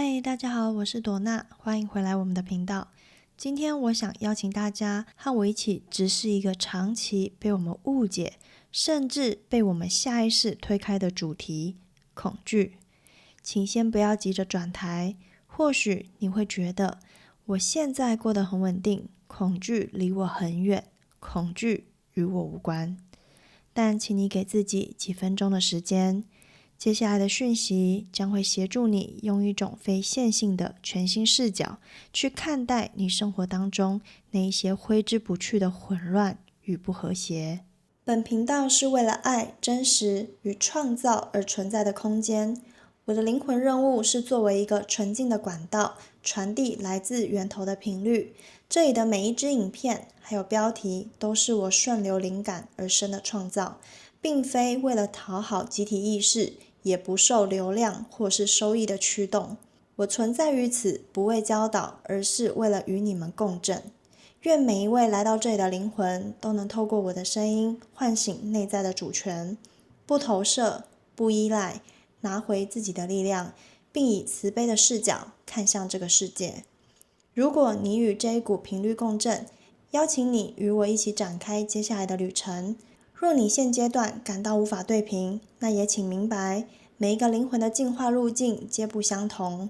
嗨，大家好，我是朵娜，欢迎回来我们的频道。今天我想邀请大家和我一起直视一个长期被我们误解，甚至被我们下意识推开的主题——恐惧。请先不要急着转台，或许你会觉得我现在过得很稳定，恐惧离我很远，恐惧与我无关。但请你给自己几分钟的时间，接下来的讯息将会协助你用一种非线性的全新视角去看待你生活当中那一些挥之不去的混乱与不和谐。本频道是为了爱、真实与创造而存在的空间。我的灵魂任务是作为一个纯净的管道，传递来自源头的频率。这里的每一支影片还有标题都是我顺流灵感而生的创造，并非为了讨好集体意识，也不受流量或是收益的驱动。我存在于此，不为教导，而是为了与你们共振。愿每一位来到这里的灵魂都能透过我的声音唤醒内在的主权，不投射，不依赖，拿回自己的力量，并以慈悲的视角看向这个世界。如果你与这一股频率共振，邀请你与我一起展开接下来的旅程。若你现阶段感到无法对平，那也请明白，每一个灵魂的进化路径皆不相同。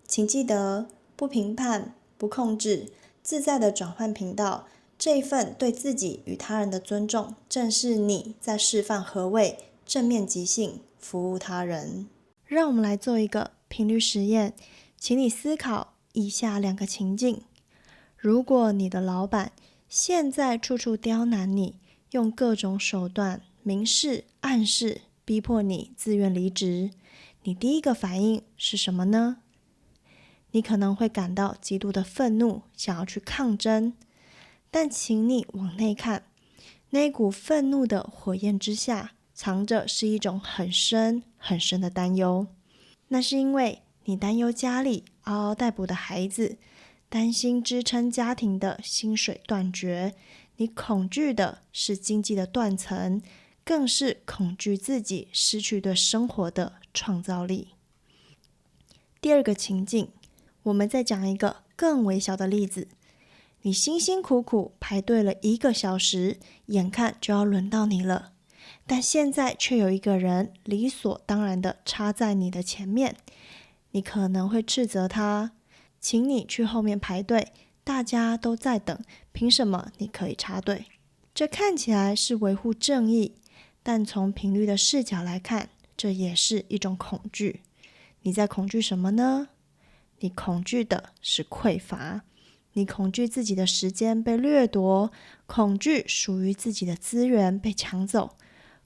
请记得，不评判，不控制，自在的转换频道。这一份对自己与他人的尊重，正是你在示范何谓正面即兴，服务他人。让我们来做一个频率实验，请你思考以下2个情境。如果你的老板现在处处刁难你，用各种手段明示暗示逼迫你自愿离职，你第一个反应是什么呢？你可能会感到极度的愤怒，想要去抗争，但请你往内看，那股愤怒的火焰之下藏着是一种很深很深的担忧。那是因为你担忧家里嗷嗷待哺的孩子，担心支撑家庭的薪水断绝，你恐惧的是经济的断层，更是恐惧自己失去对生活的创造力。第2个情境，我们再讲一个更微小的例子。你辛辛苦苦排队了1个小时，眼看就要轮到你了，但现在却有一个人理所当然地插在你的前面，你可能会斥责他，请你去后面排队，大家都在等，凭什么你可以插队？这看起来是维护正义，但从频率的视角来看，这也是一种恐惧。你在恐惧什么呢？你恐惧的是匮乏，你恐惧自己的时间被掠夺，恐惧属于自己的资源被抢走，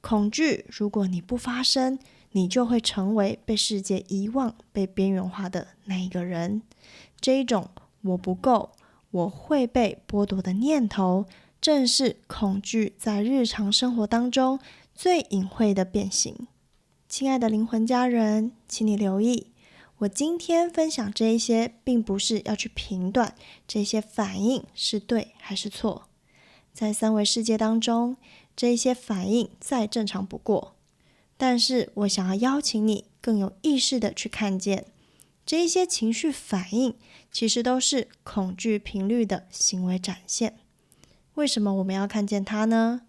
恐惧如果你不发声，你就会成为被世界遗忘、被边缘化的那一个人。这一种我不够，我会被剥夺的念头，正是恐惧在日常生活当中最隐晦的变形。亲爱的灵魂家人，请你留意，我今天分享这一些，并不是要去评断这些反应是对还是错。在3维世界当中，这一些反应再正常不过。但是我想要邀请你更有意识的去看见，这一些情绪反应其实都是恐惧频率的行为展现。为什么我们要看见它呢？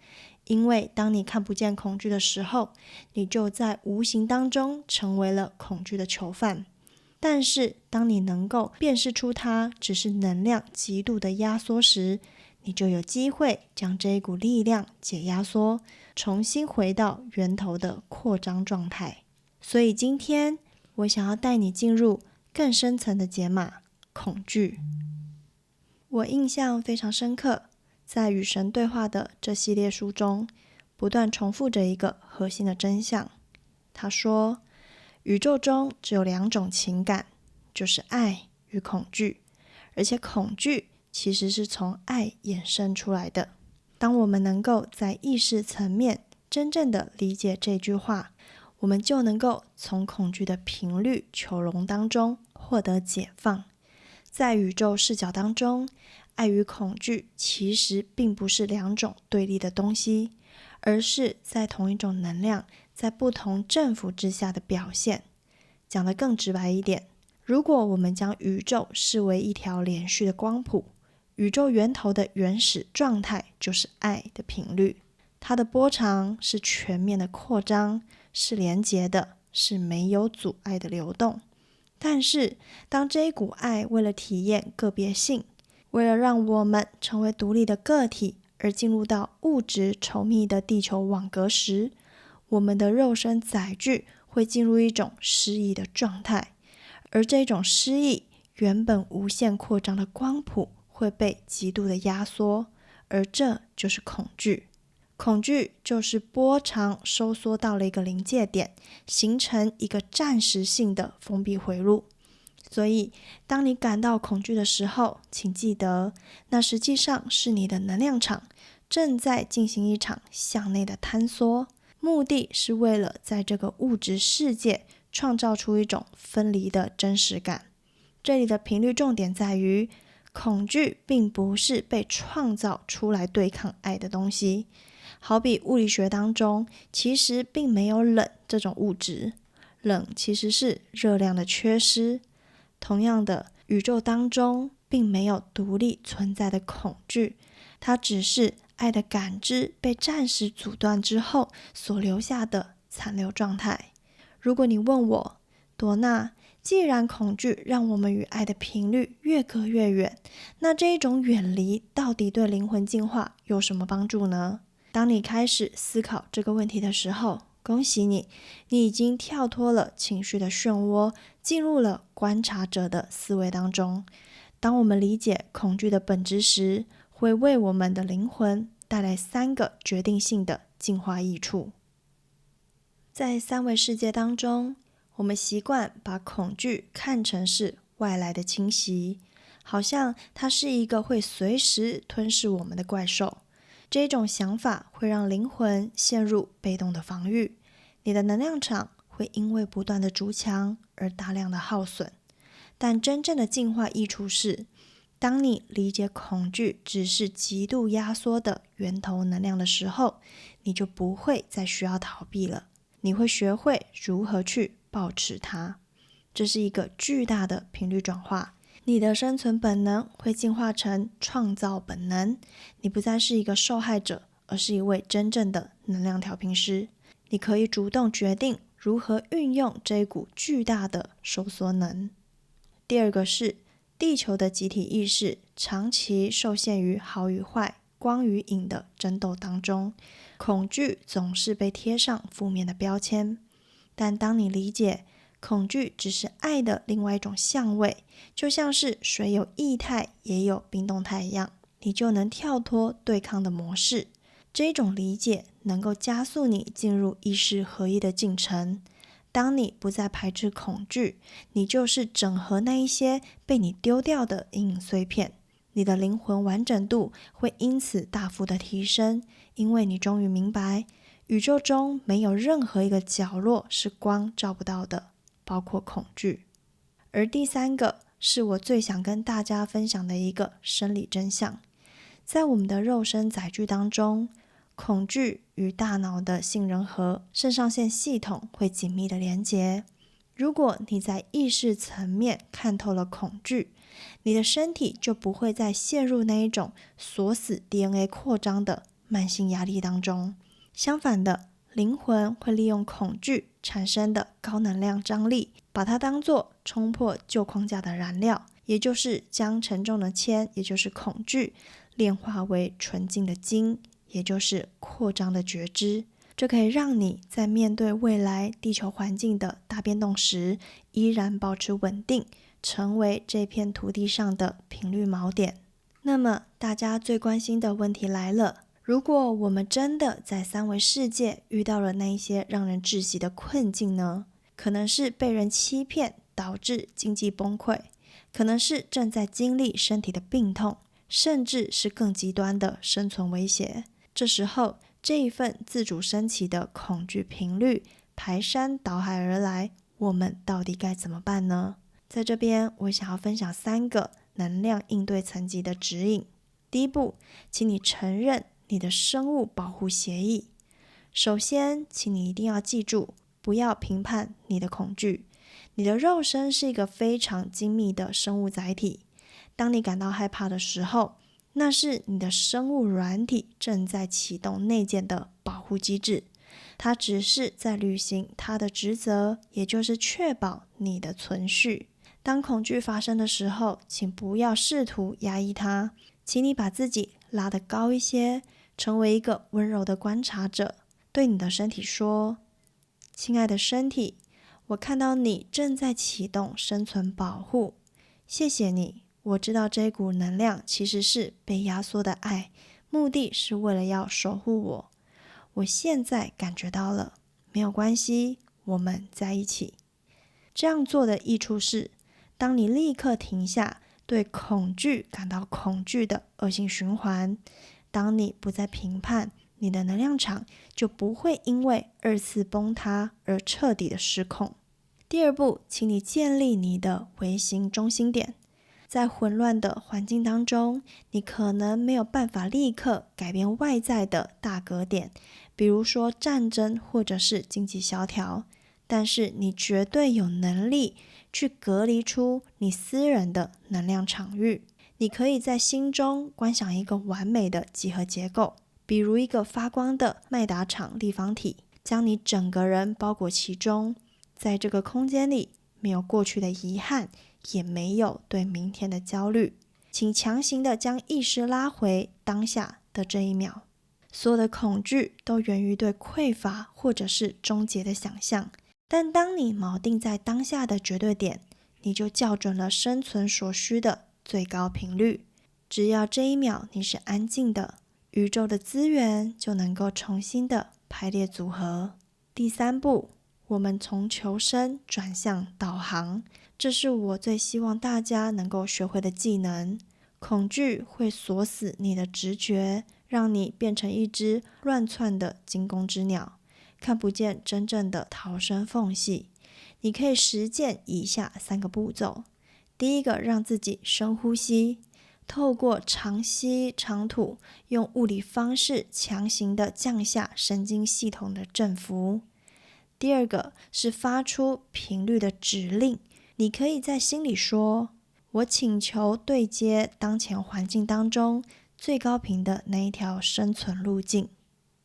因为当你看不见恐惧的时候，你就在无形当中成为了恐惧的囚犯。但是当你能够辨识出它只是能量极度的压缩时，你就有机会将这一股力量解压缩，重新回到源头的扩张状态。所以今天我想要带你进入更深层的解码——恐惧。我印象非常深刻，在与神对话的这系列书中，不断重复着一个核心的真相。他说，宇宙中只有2种情感，就是爱与恐惧，而且恐惧其实是从爱衍生出来的。当我们能够在意识层面真正的理解这句话，我们就能够从恐惧的频率囚笼当中获得解放。在宇宙视角当中，爱与恐惧其实并不是2种对立的东西，而是在同一种能量，在不同振幅之下的表现。讲得更直白一点，如果我们将宇宙视为一条连续的光谱，宇宙源头的原始状态就是爱的频率，它的波长是全面的扩张，是连结的，是没有阻碍的流动。但是当这一股爱为了体验个别性，为了让我们成为独立的个体而进入到物质稠密的地球网格时，我们的肉身载具会进入一种失忆的状态，而这种失忆原本无限扩张的光谱会被极度的压缩，而这就是恐惧。恐惧就是波长收缩到了一个临界点，形成一个暂时性的封闭回路。所以当你感到恐惧的时候，请记得，那实际上是你的能量场正在进行一场向内的坍缩，目的是为了在这个物质世界创造出一种分离的真实感。这里的频率重点在于，恐惧并不是被创造出来对抗爱的东西。好比物理学当中，其实并没有冷这种物质，冷其实是热量的缺失。同样的，宇宙当中并没有独立存在的恐惧，它只是爱的感知被暂时阻断之后所留下的残留状态。如果你问我，朵娜，既然恐惧让我们与爱的频率越隔越远，那这一种远离到底对灵魂进化有什么帮助呢？当你开始思考这个问题的时候，恭喜你，你已经跳脱了情绪的漩涡，进入了观察者的思维当中。当我们理解恐惧的本质时，会为我们的灵魂带来3个决定性的进化益处。在3维世界当中，我们习惯把恐惧看成是外来的侵袭，好像它是一个会随时吞噬我们的怪兽。这种想法会让灵魂陷入被动的防御，你的能量场会因为不断的筑墙而大量的耗损。但真正的进化益处是，当你理解恐惧只是极度压缩的源头能量的时候，你就不会再需要逃避了，你会学会如何去保持它。这是一个巨大的频率转化，你的生存本能会进化成创造本能，你不再是一个受害者，而是一位真正的能量调频师。你可以主动决定如何运用这一股巨大的收缩能。第二个是，地球的集体意识长期受限于好与坏、光与影的争斗当中，恐惧总是被贴上负面的标签。但当你理解恐惧只是爱的另外一种相位，就像是水有液态也有冰动态一样，你就能跳脱对抗的模式。这种理解能够加速你进入意识合一的进程。当你不再排斥恐惧，你就是整合那一些被你丢掉的阴影碎片，你的灵魂完整度会因此大幅的提升，因为你终于明白，宇宙中没有任何一个角落是光照不到的，包括恐惧。而第3个是我最想跟大家分享的一个生理真相，在我们的肉身载具当中，恐惧与大脑的杏仁核、肾上腺系统会紧密的连结。如果你在意识层面看透了恐惧，你的身体就不会再陷入那一种锁死 DNA 扩张的慢性压力当中。相反的，灵魂会利用恐惧产生的高能量张力，把它当作冲破旧框架的燃料，也就是将沉重的铅，也就是恐惧，炼化为纯净的金，也就是扩张的觉知。这可以让你在面对未来地球环境的大变动时，依然保持稳定，成为这片土地上的频率锚点。那么大家最关心的问题来了，如果我们真的在3维世界遇到了那一些让人窒息的困境呢？可能是被人欺骗导致经济崩溃，可能是正在经历身体的病痛，甚至是更极端的生存威胁。这时候，这一份自主升起的恐惧频率排山倒海而来，我们到底该怎么办呢？在这边，我想要分享3个能量应对层级的指引。第一步，请你承认你的生物保护协议。首先，请你一定要记住，不要评判你的恐惧，你的肉身是一个非常精密的生物载体。当你感到害怕的时候，那是你的生物软体正在启动内建的保护机制，它只是在履行它的职责，也就是确保你的存续。当恐惧发生的时候，请不要试图压抑它，请你把自己拉得高一些，成为一个温柔的观察者，对你的身体说：亲爱的身体，我看到你正在启动生存保护，谢谢你。我知道这股能量其实是被压缩的爱，目的是为了要守护我。我现在感觉到了，没有关系，我们在一起。这样做的益处是，当你立刻停下对恐惧感到恐惧的恶性循环，当你不再评判，你的能量场就不会因为二次崩塌而彻底的失控。第二步，请你建立你的微型中心点。在混乱的环境当中，你可能没有办法立刻改变外在的大格点，比如说战争或者是经济萧条，但是你绝对有能力去隔离出你私人的能量场域。你可以在心中观想一个完美的几何结构，比如一个发光的麦达场立方体，将你整个人包裹其中。在这个空间里，没有过去的遗憾，也没有对明天的焦虑。请强行的将意识拉回当下的这一秒。所有的恐惧都源于对匮乏或者是终结的想象，但当你锚定在当下的绝对点，你就校准了生存所需的最高频率。只要这一秒你是安静的，宇宙的资源就能够重新的排列组合。第三步，我们从求生转向导航，这是我最希望大家能够学会的技能。恐惧会锁死你的直觉，让你变成一只乱窜的惊弓之鸟，看不见真正的逃生缝隙。你可以实践以下3个步骤。第一个，让自己深呼吸，透过长吸长吐，用物理方式强行的降下神经系统的振幅。第二个是发出频率的指令，你可以在心里说：我请求对接当前环境当中最高频的那一条生存路径。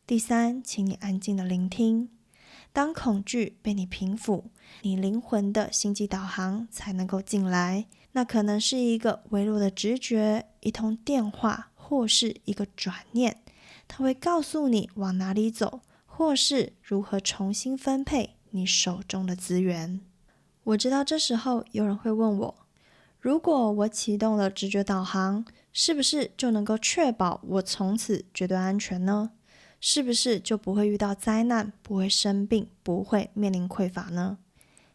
第三，请你安静的聆听。当恐惧被你平抚，你灵魂的星际导航才能够进来。那可能是一个微弱的直觉，一通电话，或是一个转念，它会告诉你往哪里走，或是如何重新分配你手中的资源。我知道这时候有人会问我，如果我启动了直觉导航，是不是就能够确保我从此绝对安全呢？是不是就不会遇到灾难，不会生病，不会面临匮乏呢？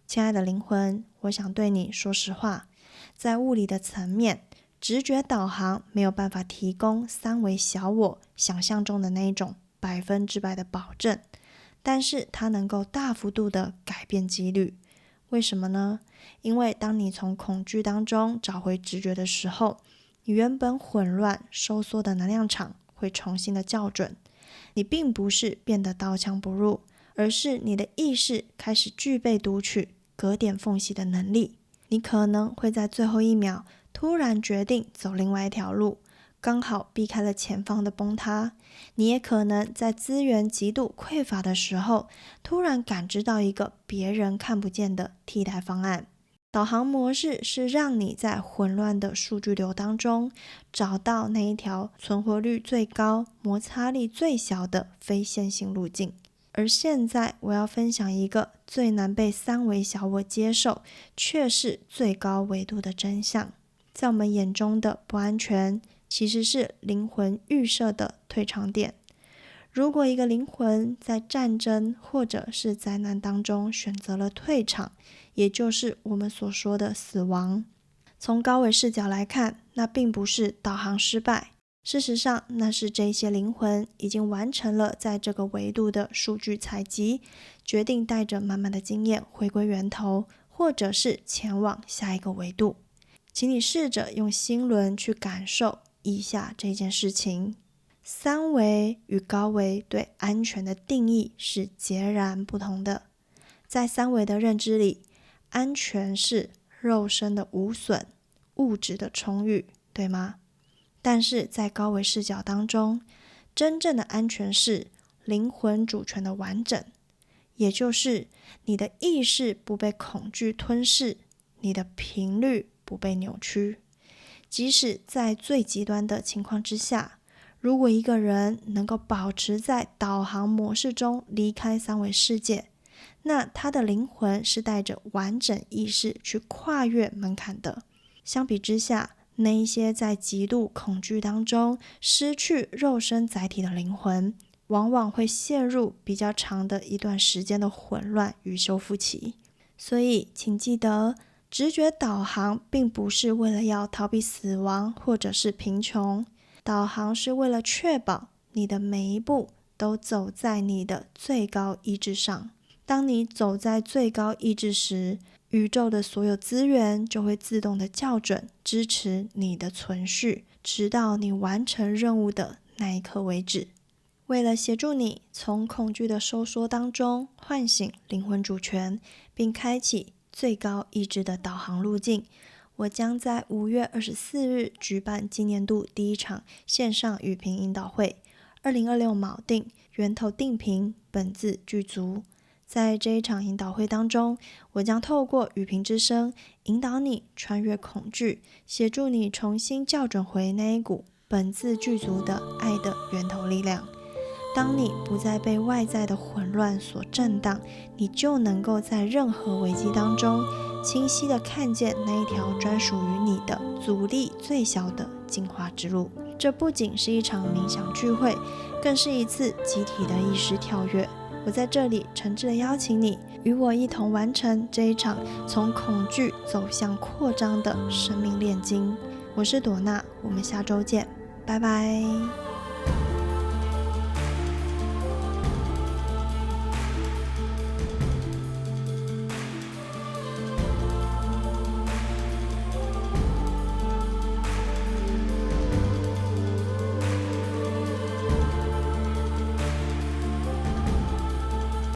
亲爱的灵魂，我想对你说实话，在物理的层面，直觉导航没有办法提供3维小我想象中的那一种100%的保证，但是它能够大幅度的改变几率。为什么呢？因为当你从恐惧当中找回直觉的时候，你原本混乱收缩的能量场会重新的校准。你并不是变得刀枪不入，而是你的意识开始具备读取隔点缝隙的能力。你可能会在最后一秒突然决定走另外一条路，刚好避开了前方的崩塌。你也可能在资源极度匮乏的时候，突然感知到一个别人看不见的替代方案。导航模式是让你在混乱的数据流当中，找到那一条存活率最高、摩擦力最小的非线性路径。而现在我要分享一个最难被3维小我接受，却是最高维度的真相。在我们眼中的不安全，其实是灵魂预设的退场点。如果一个灵魂在战争或者是灾难当中选择了退场，也就是我们所说的死亡，从高维视角来看，那并不是导航失败，事实上那是这些灵魂已经完成了在这个维度的数据采集，决定带着满满的经验回归源头，或者是前往下一个维度。请你试着用心轮去感受以下这件事情。3维与高维对安全的定义是截然不同的。在3维的认知里，安全是肉身的无损，物质的充裕，对吗？但是在高维视角当中，真正的安全是灵魂主权的完整，也就是你的意识不被恐惧吞噬，你的频率不被扭曲。即使在最极端的情况之下，如果一个人能够保持在导航模式中离开三维世界，那他的灵魂是带着完整意识去跨越门槛的。相比之下，那一些在极度恐惧当中失去肉身载体的灵魂，往往会陷入比较长的一段时间的混乱与修复期。所以请记得，直觉导航并不是为了要逃避死亡或者是贫穷，导航是为了确保你的每一步都走在你的最高意志上。当你走在最高意志时，宇宙的所有资源就会自动的校准，支持你的存续，直到你完成任务的那一刻为止。为了协助你从恐惧的收缩当中唤醒灵魂主权，并开启最高意志的导航路径，我将在5月24日举办今年度第一场线上语频引导会，2026锚定源头定频，本自具足。在这一场引导会当中，我将透过语频之声引导你穿越恐惧，协助你重新校准回那一股本自具足的爱的源头力量。当你不再被外在的混乱所震荡，你就能够在任何危机当中清晰地看见那一条专属于你的阻力最小的进化之路。这不仅是一场冥想聚会，更是一次集体的意识跳跃。我在这里诚挚地邀请你，与我一同完成这一场从恐惧走向扩张的生命炼金。我是朵娜，我们下周见，拜拜。